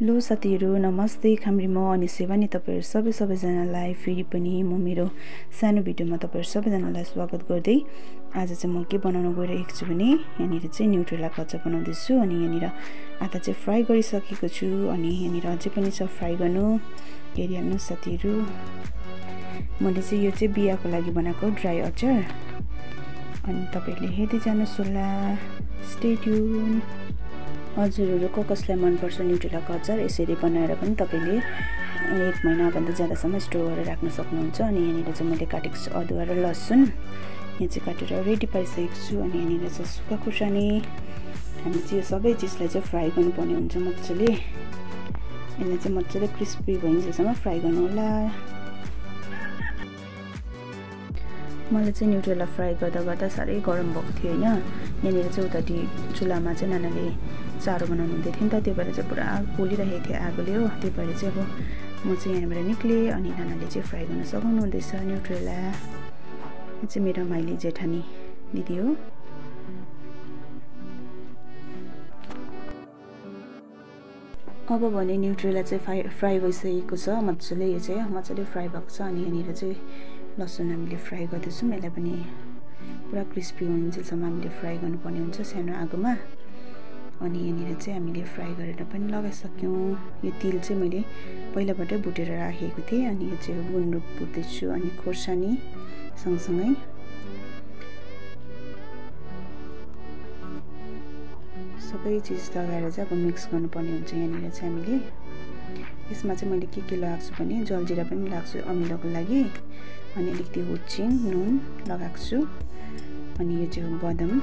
Hello साथीहरु, नमस्ते। खाम्री म अनि सेवानी तपाईहरु सबैजनालाई फेरि पनि म मेरो सानो भिडियोमा तपाईहरु सबैजनालाई स्वागत गर्दै आज चाहिँ म के बनाउन गइरहेको छु भने यहाँनिर चाहिँ न्युट्रेलाको अचार बनाउँदै छु। अनि यहाँनिर आधा चाहिँ फ्राई गरिसकेको छु अनि यहाँनिर अझै पनि छ फ्राई गर्नु। हेरिहाल्नुस् साथीहरु, मैले चाहिँ यो चाहिँ बिहाको लागि बनाएको ड्राई अचार। अनि तपाईहरुले हेर्दै जानुस् होला। Stay tune. हजुरहरु कसलाई मन पर्छ न्युट्रेलाको अचार, यसरी बनाएर पनि तपाईले 1 महिना भन्दा ज्यादासम्म स्टोर गरेर राख्न सक्नुहुन्छ। अनि यहाँनिर चाहिँ मैले काटेको छु अदुवा र लसुन, यहाँ चाहिँ काटेर रेडी पारिसकेको छु। अनि यहाँनिर चाहिँ सुक्खा खुर्सानी। हामी चाहिँ यो सबै चिजलाई चाहिँ फ्राई गर्नुपर्ने हुन्छ मजाले। यसलाई चाहिँ मजाले क्रिस्पी भइन्जेलसम्म फ्राई गर्नु होला। मलाई चाहिँ न्युट्रेला फ्राई गर्दा साह्रै गरम भएको थियो हैन। यहाँनिर चाहिँ उताटी चुलामा चाहिँ नानाले चारो बनाउनु हुँदै थियो नि त, त्यो भएर चाहिँ पुरा पोलिरहेको थियो आगोले हो। त्यो भएर चाहिँ अब म चाहिँ यहाँबाट निक्लेँ अनि नानाले चाहिँ फ्राई गर्न सघाउनु हुँदैछ न्युट्रेला। यो चाहिँ मेरो माइली जेठानी दिदी हो। अब भने न्युट्रेला चाहिँ फ्राई भइसकेको छ मजाले। यो चाहिँ मजाले फ्राई भएको छ। अनि यहाँनिर चाहिँ लसुन हामीले फ्राई गर्दैछौँ। यसलाई पनि पुरा क्रिस्पी हुन्जेलसम्म हामीले फ्राई गर्नुपर्ने हुन्छ सानो आगोमा। अनि यहाँनिर चाहिँ हामीले फ्राई गरेर पनि लगाइसक्यौँ। यो तिल चाहिँ मैले पहिलाबाटै भुटेर राखेको थिएँ। अनि यो चाहिँ गुन्द्रुक भुट्दैछु अनि खोर्सानी सँगसँगै। सबै चिज लगाएर चाहिँ अब मिक्स गर्नुपर्ने हुन्छ। यहाँनिर चाहिँ हामीले यसमा चाहिँ मैले के लगाएको छु भने जलजिरा पनि लगाएको छु अमिलोको लागि। अनि अलिकति हुचिङ नुन लगाएको छु। अनि यो चाहिँ बदाम।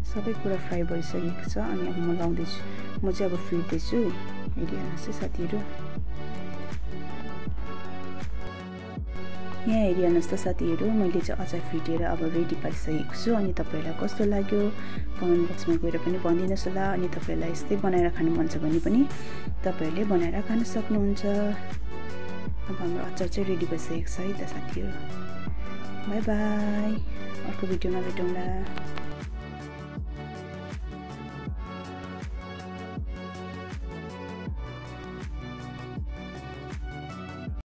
सबै कुरा फ्राई भइसकेको छ। अनि अब म लाउँदैछु, म चाहिँ अब फिर्दैछु। हेरिहाल्नुहोस् है साथीहरु, यहाँ हेरिहाल्नुहोस् त साथीहरु, मैले चाहिँ अचार फिटेर अब रेडी पारिसकेको छु। अनि तपाईहरुलाई कस्तो लाग्यो कमेन्ट बक्समा गएर पनि भनिदिनुहोस् होला। अनि तपाईहरुलाई यस्तै बनाएर खानु मन छ भने पनि तपाईहरुले बनाएर खान सक्नुहुन्छ। अब हाम्रो अचार चाहिँ रेडी भइसकेको छ है त साथीहरु। बाइ बाइ, अर्को भिडियोमा भेटौँला।